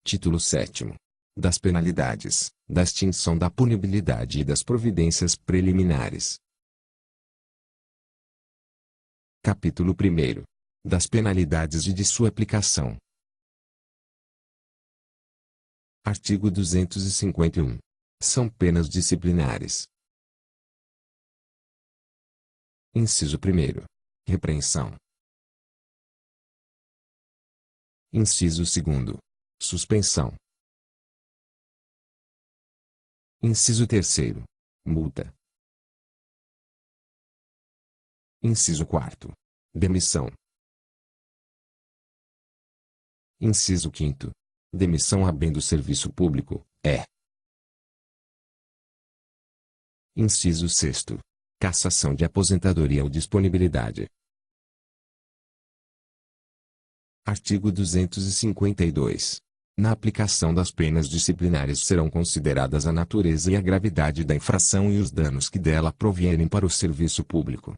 Título 7º. Das penalidades, da extinção da punibilidade e das providências preliminares. Capítulo 1º. Das penalidades e de sua aplicação. Artigo 251. São penas disciplinares. Inciso 1º. Repreensão. Inciso 2º. Suspensão. Inciso 3º. Multa. Inciso 4º. Demissão. Inciso 5º. Demissão a bem do serviço público, Inciso 6º. Cassação de aposentadoria ou disponibilidade. Artigo 252. Na aplicação das penas disciplinares serão consideradas a natureza e a gravidade da infração e os danos que dela provierem para o serviço público.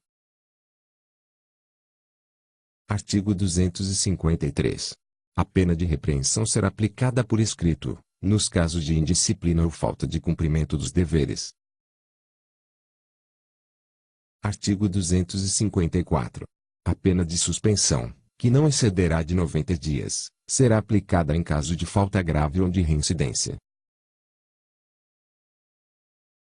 Artigo 253. A pena de repreensão será aplicada por escrito, nos casos de indisciplina ou falta de cumprimento dos deveres. Artigo 254. A pena de suspensão, que não excederá de 90 dias, será aplicada em caso de falta grave ou de reincidência.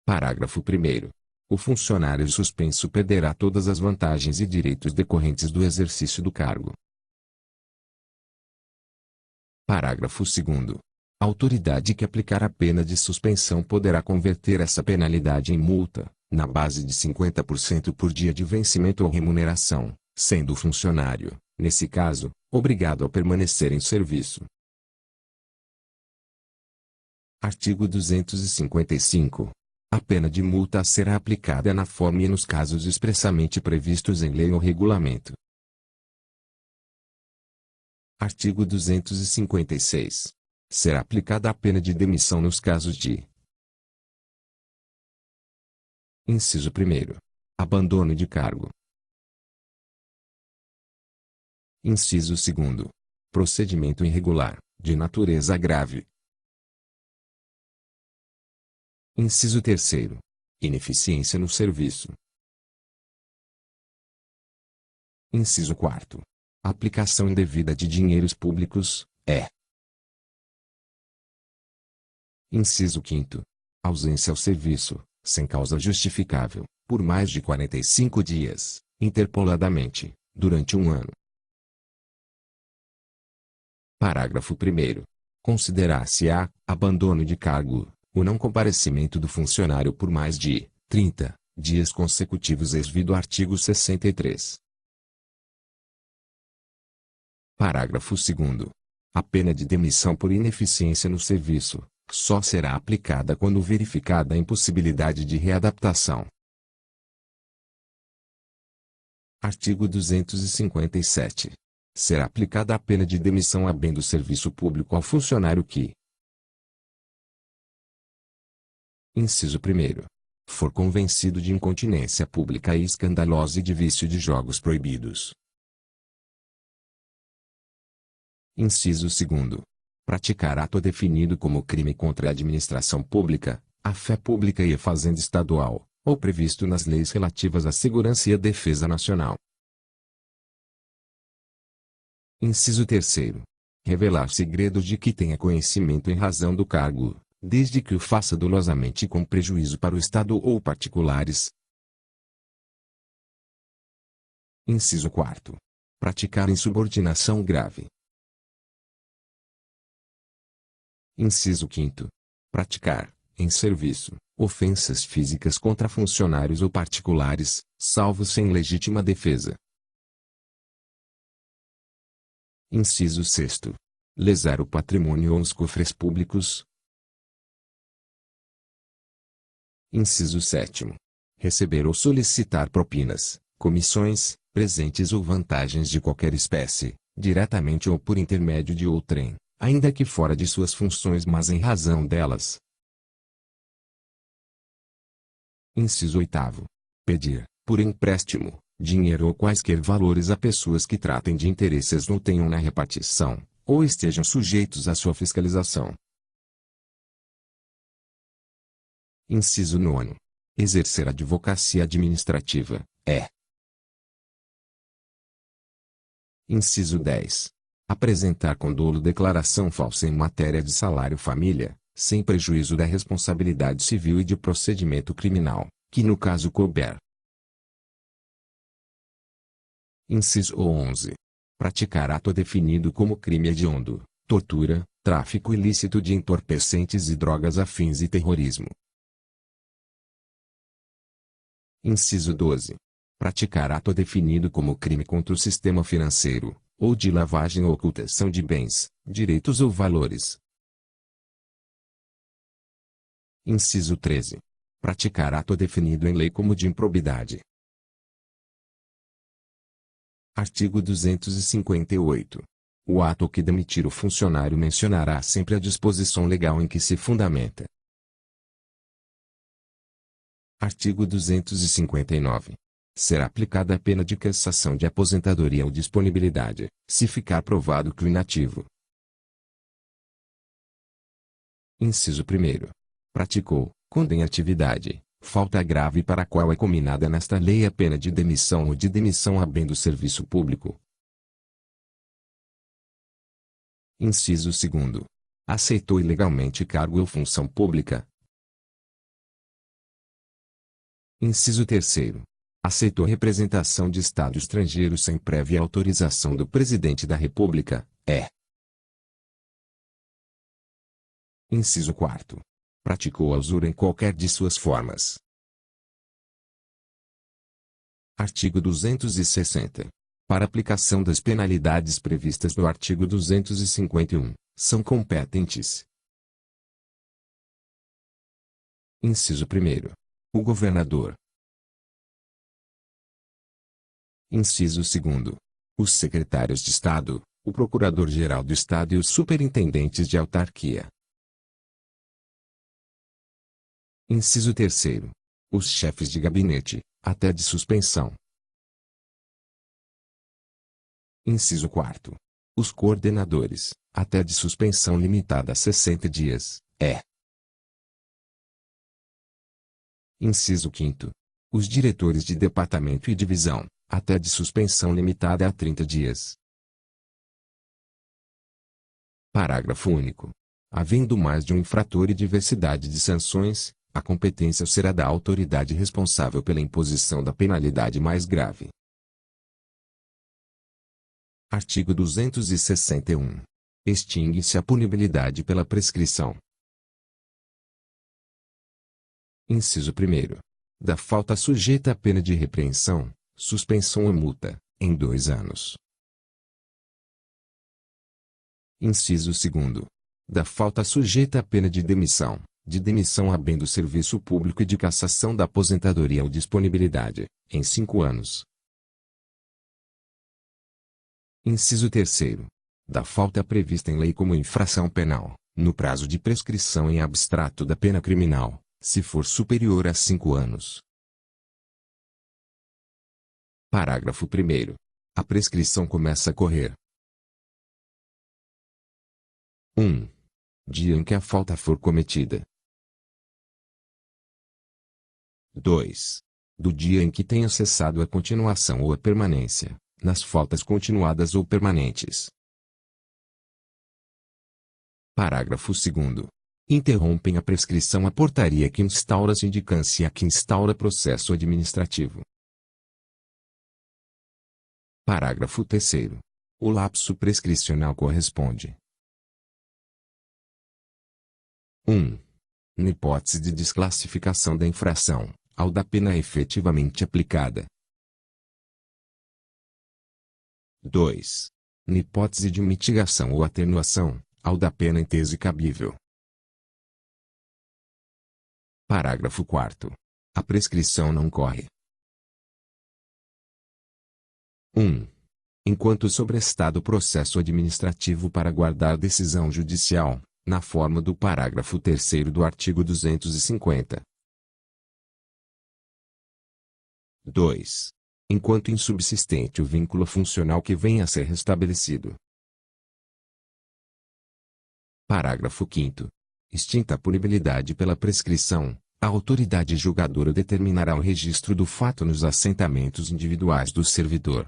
Parágrafo 1º. O funcionário suspenso perderá todas as vantagens e direitos decorrentes do exercício do cargo. Parágrafo 2º. A autoridade que aplicar a pena de suspensão poderá converter essa penalidade em multa, na base de 50% por dia de vencimento ou remuneração, sendo o funcionário, nesse caso, obrigado a permanecer em serviço. Artigo 255. A pena de multa será aplicada na forma e nos casos expressamente previstos em lei ou regulamento. Artigo 256. Será aplicada a pena de demissão nos casos de: Inciso 1º. Abandono de cargo. Inciso 2º. Procedimento irregular, de natureza grave. Inciso 3º. Ineficiência no serviço. Inciso 4º. Aplicação indevida de dinheiros públicos, Inciso 5º. Ausência ao serviço, sem causa justificável, por mais de 45 dias, interpoladamente, durante um ano. Parágrafo 1º. Considerar-se-á abandono de cargo o não comparecimento do funcionário por mais de 30 dias consecutivos ex-vido artigo 63. Parágrafo 2º. A pena de demissão por ineficiência no serviço só será aplicada quando verificada a impossibilidade de readaptação. Artigo 257. Será aplicada a pena de demissão a bem do serviço público ao funcionário que: Inciso 1º. For convencido de incontinência pública e escandalosa e de vício de jogos proibidos. Inciso 2º. Praticar ato definido como crime contra a administração pública, a fé pública e a fazenda estadual, ou previsto nas leis relativas à segurança e à defesa nacional. Inciso 3º. Revelar segredos de que tenha conhecimento em razão do cargo, desde que o faça dolosamente com prejuízo para o Estado ou particulares. Inciso 4º. Praticar insubordinação grave. Inciso 5º. Praticar, em serviço, ofensas físicas contra funcionários ou particulares, salvo sem legítima defesa. Inciso 6º. Lesar o patrimônio ou os cofres públicos. Inciso 7º. Receber ou solicitar propinas, comissões, presentes ou vantagens de qualquer espécie, diretamente ou por intermédio de outrem, ainda que fora de suas funções mas em razão delas. Inciso 8º. Pedir, por empréstimo, dinheiro ou quaisquer valores a pessoas que tratem de interesses ou tenham na repartição, ou estejam sujeitos à sua fiscalização. Inciso 9. Exercer advocacia administrativa, é. Inciso 10. Apresentar com dolo declaração falsa em matéria de salário-família, sem prejuízo da responsabilidade civil e de procedimento criminal, que no caso couber. Inciso 11. Praticar ato definido como crime hediondo, tortura, tráfico ilícito de entorpecentes e drogas afins e terrorismo. Inciso 12. Praticar ato definido como crime contra o sistema financeiro, ou de lavagem ou ocultação de bens, direitos ou valores. Inciso 13. Praticar ato definido em lei como de improbidade. Artigo 258. O ato que demitir o funcionário mencionará sempre a disposição legal em que se fundamenta. Artigo 259. Será aplicada a pena de cassação de aposentadoria ou disponibilidade, se ficar provado que o inativo. Inciso 1. Praticou, quando em atividade, falta grave para a qual é cominada nesta lei a pena de demissão ou de demissão a bem do serviço público. Inciso 2. Aceitou ilegalmente cargo ou função pública. Inciso 3. Aceitou representação de Estado estrangeiro sem prévia autorização do Presidente da República, é. Inciso 4. Praticou a usura em qualquer de suas formas. Artigo 260. Para aplicação das penalidades previstas no artigo 251, são competentes. Inciso 1. O governador. Inciso 2. Os secretários de Estado, o Procurador-Geral do Estado e os superintendentes de autarquia. Inciso 3. Os chefes de gabinete, até de suspensão. Inciso 4. Os coordenadores, até de suspensão limitada a 60 dias, é. Inciso 5. Os diretores de departamento e divisão, até de suspensão limitada a 30 dias. Parágrafo único. Havendo mais de um infrator e diversidade de sanções, a competência será da autoridade responsável pela imposição da penalidade mais grave. Artigo 261. Extingue-se a punibilidade pela prescrição. Inciso 1. Da falta sujeita à pena de repreensão, suspensão ou multa, em 2 anos. Inciso 2. Da falta sujeita à pena de demissão a bem do serviço público e de cassação da aposentadoria ou disponibilidade, em 5 anos. Inciso 3. Da falta prevista em lei como infração penal, no prazo de prescrição em abstrato da pena criminal, se for superior a 5 anos. Parágrafo 1. A prescrição começa a correr. 1. Dia em que a falta for cometida. 2. Do dia em que tenha cessado a continuação ou a permanência, nas faltas continuadas ou permanentes. Parágrafo 2. Interrompem a prescrição a portaria que instaura a sindicância e a que instaura processo administrativo. Parágrafo 3. O lapso prescricional corresponde: 1. Na hipótese de desclassificação da infração, ao da pena efetivamente aplicada. 2. Na hipótese de mitigação ou atenuação, ao da pena em tese cabível. Parágrafo 4. A prescrição não corre: 1. Enquanto sobrestado o processo administrativo para guardar decisão judicial, na forma do parágrafo 3º do artigo 250. 2. Enquanto insubsistente o vínculo funcional que venha a ser restabelecido. Parágrafo 5º. Extinta a punibilidade pela prescrição, a autoridade julgadora determinará o registro do fato nos assentamentos individuais do servidor.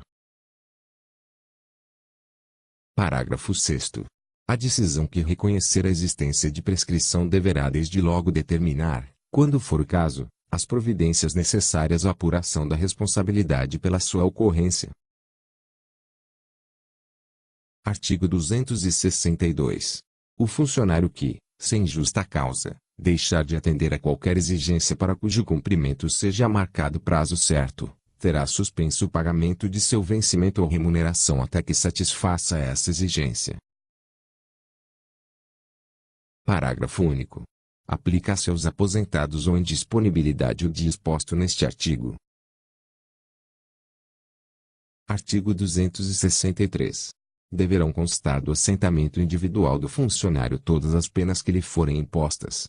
Parágrafo 6º. A decisão que reconhecer a existência de prescrição deverá desde logo determinar, quando for o caso, as providências necessárias à apuração da responsabilidade pela sua ocorrência. Artigo 262. O funcionário que, sem justa causa, deixar de atender a qualquer exigência para cujo cumprimento seja marcado prazo certo, terá suspenso o pagamento de seu vencimento ou remuneração até que satisfaça essa exigência. Parágrafo único. Aplica-se aos aposentados ou em disponibilidade o disposto neste artigo. Artigo 263. Deverão constar do assentamento individual do funcionário todas as penas que lhe forem impostas,